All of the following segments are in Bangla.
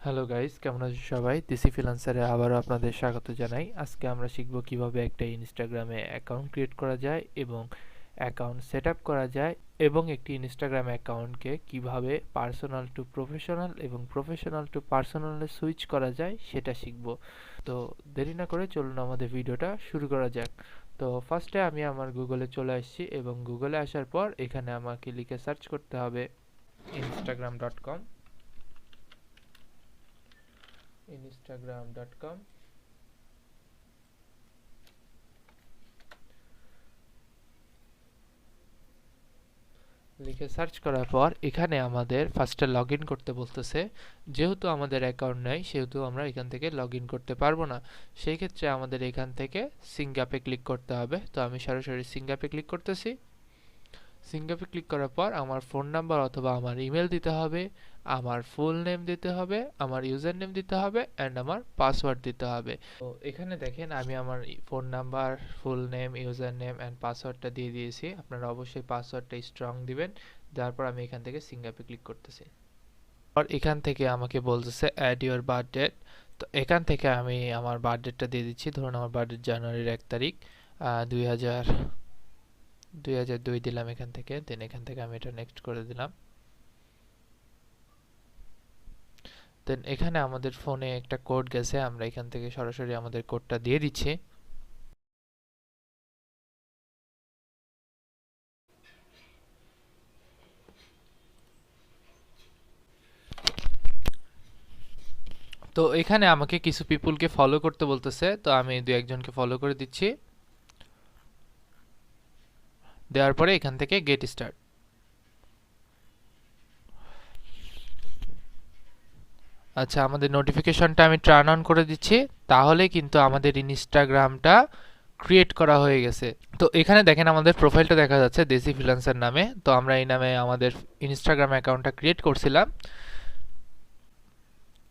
হ্যালো গাইস, কেমন আছো সবাই? দেশি ফ্রিল্যান্সারে আবারও আপনাদের স্বাগত জানাই। আজকে আমরা শিখব কিভাবে একটা ইনস্টাগ্রামে অ্যাকাউন্ট ক্রিয়েট করা যায় এবং অ্যাকাউন্ট সেট আপ করা যায় এবং একটি ইনস্টাগ্রাম অ্যাকাউন্টকে কিভাবে পার্সোনাল টু প্রফেশনাল এবং প্রফেশনাল টু পার্সোনালে সুইচ করা যায় সেটা শিখব। তো দেরি না করে চলুন আমাদের ভিডিওটা শুরু করা যাক। তো ফার্স্টে আমি আমার গুগলে চলে আসছি এবং গুগলে আসার পর এখানে আমাকে লিখে সার্চ করতে হবে instagram.com instagram.com লিখে সার্চ করার পর এখানে আমাদের ফার্স্টে লগ ইন করতে বলতেছে। যেহেতু আমাদের অ্যাকাউন্ট নাই সেহেতু আমরা এখান থেকে লগ ইন করতে পারবো না। সেই ক্ষেত্রে আমাদের এখান থেকে সিঙ্ক অ্যাপে ক্লিক করতে হবে। তো আমি সরাসরি সিঙ্ক অ্যাপে ক্লিক করতেছি। সিঙ্ক অ্যাপে ক্লিক করার পর আমার ফোন নাম্বার অথবা আমার ইমেল দিতে হবে, আমার ফুল নেম দিতে হবে, আমার ইউজার নেম দিতে হবে অ্যান্ড আমার পাসওয়ার্ড দিতে হবে। তো এখানে দেখেন আমি আমার phone number, full name, user name and পাসওয়ার্ডটা দিয়ে দিয়েছি। আপনারা অবশ্যই পাসওয়ার্ডটা স্ট্রং দিবেন। দেওয়ার পর আমি এখান থেকে সিঙ্ক অ্যাপে ক্লিক করতেছি। আর এখান থেকে আমাকে বলতেছে অ্যাড ইউর বার্থ ডেট। তো এখান থেকে আমি আমার বার্থ ডেটটা দিয়ে দিচ্ছি। ধরুন আমার বার্থ ডেট জানুয়ারির 1 তারিখ, 2002 দিলাম এখান থেকে। দেন এখান থেকে আমি এটা নেক্সট করে দিলাম। দেন এখানে আমাদের ফোনে একটা কোড গেছে, আমরা এখান থেকে সরাসরি আমাদের কোডটা দিয়ে দিচ্ছি। তো এখানে আমাকে কিছু পিপুলকে ফলো করতে বলতেছে, তো আমি দু একজনকে ফলো করে দিচ্ছি। দেওয়ার পরে এখান থেকে গেট স্টার্ট। আচ্ছা, আমাদের নোটিফিকেশনটা আমি টার্ন অন করে দিচ্ছি, তাহলে কিন্তু আমাদের ইনস্টাগ্রামটা ক্রিয়েট করা হয়ে গেছে। তো এখানে দেখেন আমাদের প্রোফাইলটা দেখা যাচ্ছে দেশি ফ্রিল্যান্সার নামে। তো আমরা এই নামে আমাদের ইনস্টাগ্রাম অ্যাকাউন্টটা ক্রিয়েট করছিলাম।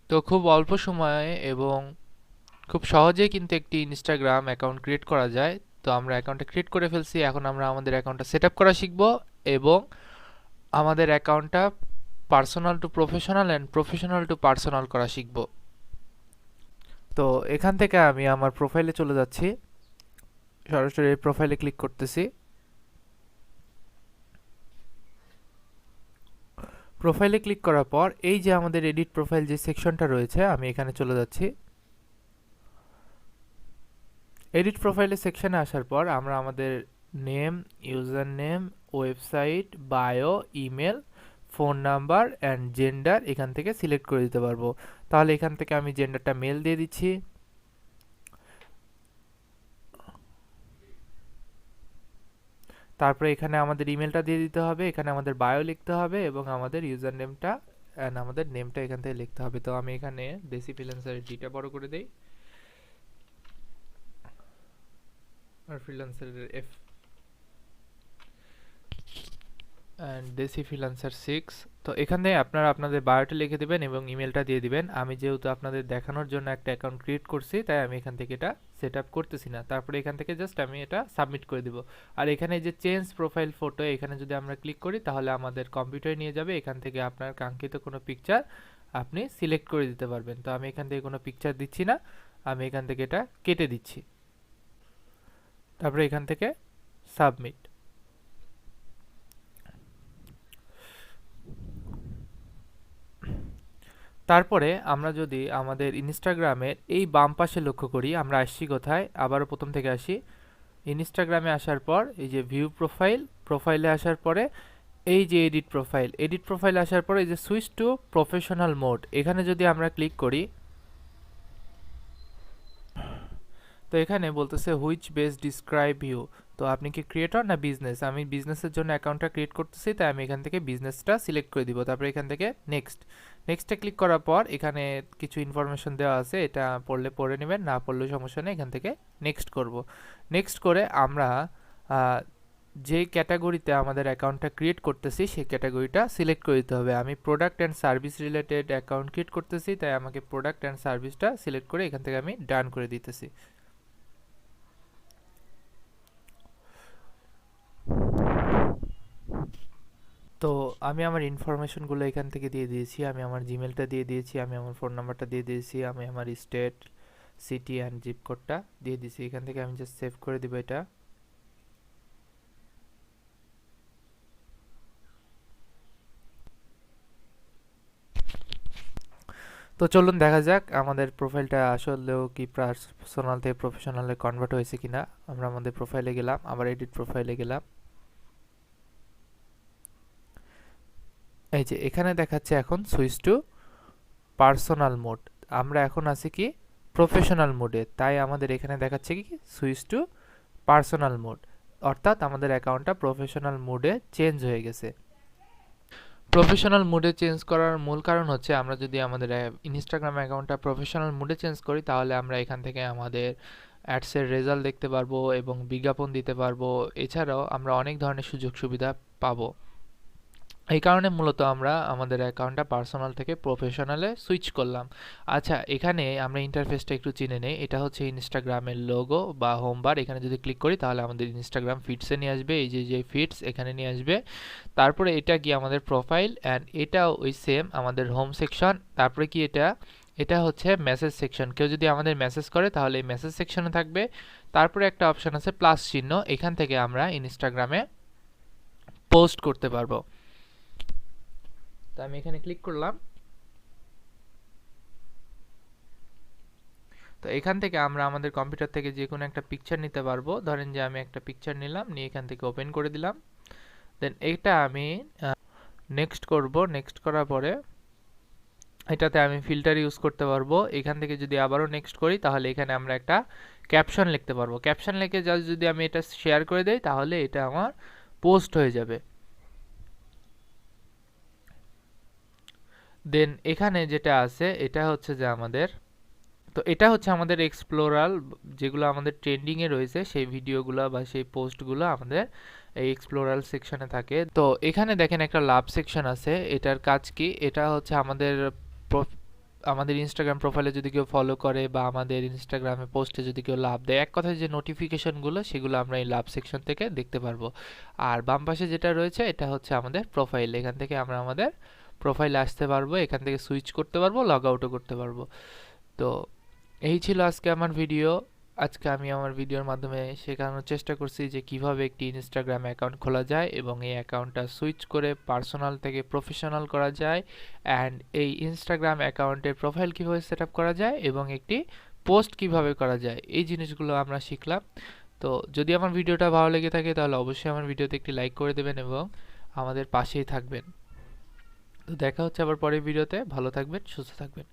তো খুব অল্প সময়ে এবং খুব সহজেই কিন্তু একটি ইনস্টাগ্রাম অ্যাকাউন্ট ক্রিয়েট করা যায়। তো আমরা অ্যাকাউন্টটা ক্রিয়েট করে ফেলছি। এখন আমরা আমাদের অ্যাকাউন্টটা সেট আপ করা শিখব এবং আমাদের অ্যাকাউন্টটা personal to professional and professional to personal করা শিখব। তো এখান থেকে আমি আমার প্রোফাইলে চলে যাচ্ছি, সরাসরি এই প্রোফাইলে ক্লিক করতেছি। প্রোফাইলে ক্লিক করার পর এই যে আমাদের এডিট প্রোফাইল যে সেকশনটা রয়েছে, আমি এখানে চলে যাচ্ছি। এডিট প্রোফাইলে সেকশনে আসার পর আমরা আমাদের name, user name, website, bio, email, phone number and gender এখান থেকে সিলেক্ট করে দিতে পারবো। তাহলে এখান থেকে আমি জেন্ডারটা মেল দিয়ে দিচ্ছি। তারপরে এখানে আমাদের ইমেলটা দিয়ে দিতে হবে, এখানে আমাদের বায়ো লিখতে হবে এবং আমাদের ইউজার নেমটা অ্যান্ড আমাদের নেমটা এখান থেকে লিখতে হবে। তো আমি এখানে দেশি ফ্রিল্যান্সারের ডিটা বড় করে দেই আর ফ্রিল্যান্সারের এফ অ্যান্ড দেশি ফ্রিল্যান্সার 6। তো এখানে আপনারা আপনাদের বায়োটা লিখে দেবেন এবং ইমেলটা দিয়ে দিবেন। আমি যেহেতু আপনাদের দেখানোর জন্য একটা অ্যাকাউন্ট ক্রিয়েট করছি, তাই আমি এখান থেকে এটা সেট আপ করতেছি না। তারপরে এখান থেকে জাস্ট আমি এটা সাবমিট করে দিব। আর এখানে যে চেঞ্জ প্রোফাইল ফটো, এখানে যদি আমরা ক্লিক করি তাহলে আমাদের কম্পিউটারে নিয়ে যাবে। এখান থেকে আপনার কাঙ্ক্ষিত কোনো পিকচার আপনি সিলেক্ট করে দিতে পারবেন। তো আমি এখান থেকে কোনো পিকচার দিচ্ছি না, আমি এখান থেকে এটা কেটে দিচ্ছি। তারপরে এখান থেকে সাবমিট। তারপরে আমরা যদি আমাদের ইনস্টাগ্রামের এই বাম পাশে লক্ষ্য করি, আমরা আসছি কোথায়, আবারও প্রথম থেকে আসি। ইনস্টাগ্রামে আসার পর এই যে ভিউ প্রোফাইল, প্রোফাইলে আসার পরে এই যে এডিট প্রোফাইল, এডিট প্রোফাইল আসার পরে এই যে সুইচ টু প্রফেশনাল মোড, এখানে যদি আমরা ক্লিক করি, তো এখানে বলতেছে হুইচ বেস ডিসক্রাইব ইউ। তো আপনি কি ক্রিয়েটর না বিজনেস? আমি বিজনেসের জন্য অ্যাকাউন্টটা ক্রিয়েট করতেছি, তাই আমি এখান থেকে বিজনেসটা সিলেক্ট করে দিব। তারপরে এখান থেকে নেক্সট, নেক্সটে ক্লিক করার পর এখানে কিছু ইনফরমেশন দেওয়া আছে, এটা পড়লে পড়ে নেবেন, না পড়লেও সমস্যা নেই। এখান থেকে নেক্সট করব। নেক্সট করে আমরা যে ক্যাটাগরিতে আমাদের অ্যাকাউন্টটা ক্রিয়েট করতেছি সেই ক্যাটাগরিটা সিলেক্ট করে দিতে হবে। আমি product and service related account create করতেছি, তাই আমাকে প্রোডাক্ট অ্যান্ড সার্ভিসটা সিলেক্ট করে এখান থেকে আমি ডান করে দিতেছি। তো আমি আমার ইনফরমেশনগুলো এখান থেকে দিয়ে দিয়েছি, আমি আমার জিমেলটা দিয়ে দিয়েছি, আমি আমার ফোন নাম্বারটা দিয়ে দিয়েছি, আমি আমার স্টেট, সিটি অ্যান্ড জিপ কোডটা দিয়ে দিয়েছি। এখান থেকে আমি জাস্ট সেভ করে দিব এটা। তো চলুন দেখা যাক আমাদের প্রোফাইলটা আসলেও কি পার্সোনাল থেকে প্রফেশনালে কনভার্ট হয়েছে কিনা। আমরা আমাদের প্রোফাইলে গেলাম, আবার এডিট প্রোফাইলে গেলাম। এই যে এখানে দেখাচ্ছে এখন সুইচ টু পার্সোনাল মোড। আমরা এখন আছি কি প্রফেশনাল মোডে, তাই আমাদের এখানে দেখাচ্ছে কি সুইচ টু পার্সোনাল মোড, অর্থাৎ আমাদের অ্যাকাউন্টটা প্রফেশনাল মোডে চেঞ্জ হয়ে গেছে। প্রফেশনাল মোডে চেঞ্জ করার মূল কারণ হচ্ছে আমরা যদি আমাদের ইনস্টাগ্রাম অ্যাকাউন্টটা প্রফেশনাল মোডে চেঞ্জ করি তাহলে আমরা এখান থেকে আমাদের অ্যাডসের রেজাল্ট দেখতে পারবো এবং বিজ্ঞাপন দিতে পারবো। এছাড়াও আমরা অনেক ধরনের সুযোগ সুবিধা পাবো। এই কারণে মূলত আমরা আমাদের অ্যাকাউন্টটা পার্সোনাল থেকে প্রফেশনালে সুইচ করলাম। আচ্ছা, এখানে আমরা ইন্টারফেসটা একটু চিনে নেই। এটা হচ্ছে ইনস্টাগ্রামের লোগো বা হোম বার। এখানে যদি ক্লিক করি তাহলে আমাদের ইনস্টাগ্রাম ফিডসে নিয়ে আসবে, এই যে ফিডস এখানে নিয়ে আসবে। তারপরে এটা কি আমাদের প্রোফাইল, অ্যান্ড এটাও ওই সেম আমাদের হোম সেকশন। তারপরে কি এটা এটা হচ্ছে মেসেজ সেকশন। কেউ যদি আমাদের মেসেজ করে তাহলে এই মেসেজ সেকশনে থাকবে। তারপরে একটা অপশন আছে প্লাস চিহ্ন, এখান থেকে আমরা ইনস্টাগ্রামে পোস্ট করতে পারবো। তো আমি এখানে ক্লিক করলাম। তো এখান থেকে আমরা আমাদের কম্পিউটার থেকে যে কোনো একটা পিকচার নিতে পারবো। ধরেন যে আমি একটা পিকচার নিলাম, নিয়ে এখান থেকে ওপেন করে দিলাম। দেন এটা আমি নেক্সট করব। নেক্সট করার পরে এটাতে আমি ফিল্টার ইউজ করতে পারবো। এখান থেকে যদি আবারও নেক্সট করি তাহলে এখানে আমরা একটা ক্যাপশন লিখতে পারবো। ক্যাপশন লিখে জাস্ট যদি আমি এটা শেয়ার করে দেই তাহলে এটা আমার পোস্ট হয়ে যাবে। দেন এখানে যেটা আছে এটা হচ্ছে যে আমাদের, তো এটা হচ্ছে আমাদের এক্সপ্লোরাল, যেগুলো আমাদের ট্রেন্ডিংয়ে রয়েছে সেই ভিডিওগুলো বা সেই পোস্টগুলো আমাদের এই এক্সপ্লোরাল সেকশনে থাকে। তো এখানে দেখেন একটা লাভ সেকশন আছে। এটার কাজ কি? এটা হচ্ছে আমাদের ইনস্টাগ্রাম প্রোফাইলে যদি কেউ ফলো করে বা আমাদের ইনস্টাগ্রামে পোস্টে যদি কেউ লাভ দেয়, এক কথায় যে নোটিফিকেশনগুলো সেগুলো আমরা এই লাভ সেকশন থেকে দেখতে পারবো। আর বাম পাশে যেটা রয়েছে এটা হচ্ছে আমাদের প্রোফাইল। এখান থেকে আমরা আমাদের প্রোফাইলে আসতে পারবো, এখান থেকে সুইচ করতে পারবো, লগ আউটও করতে পারবো। তো এই ছিল আজকে আমার ভিডিও। আজকে আমি আমার ভিডিওর মাধ্যমে শেখানোর চেষ্টা করছি যে কিভাবে একটি ইনস্টাগ্রাম অ্যাকাউন্ট খোলা যায় এবং এই অ্যাকাউন্টটা সুইচ করে পার্সোনাল থেকে প্রফেশনাল করা যায়, অ্যান্ড এই ইনস্টাগ্রাম অ্যাকাউন্টের প্রোফাইল কিভাবে সেট আপ করা যায় এবং একটি পোস্ট কিভাবে করা যায়, এই জিনিসগুলো আমরা শিখলাম। তো যদি আমার ভিডিওটা ভালো লেগে থাকে তাহলে অবশ্যই আমার ভিডিওতে একটি লাইক করে দেবেন এবং আমাদের পাশেই থাকবেন। তো দেখা হচ্ছে আবার পরের ভিডিওতে। ভালো থাকবেন, সুস্থ থাকবেন।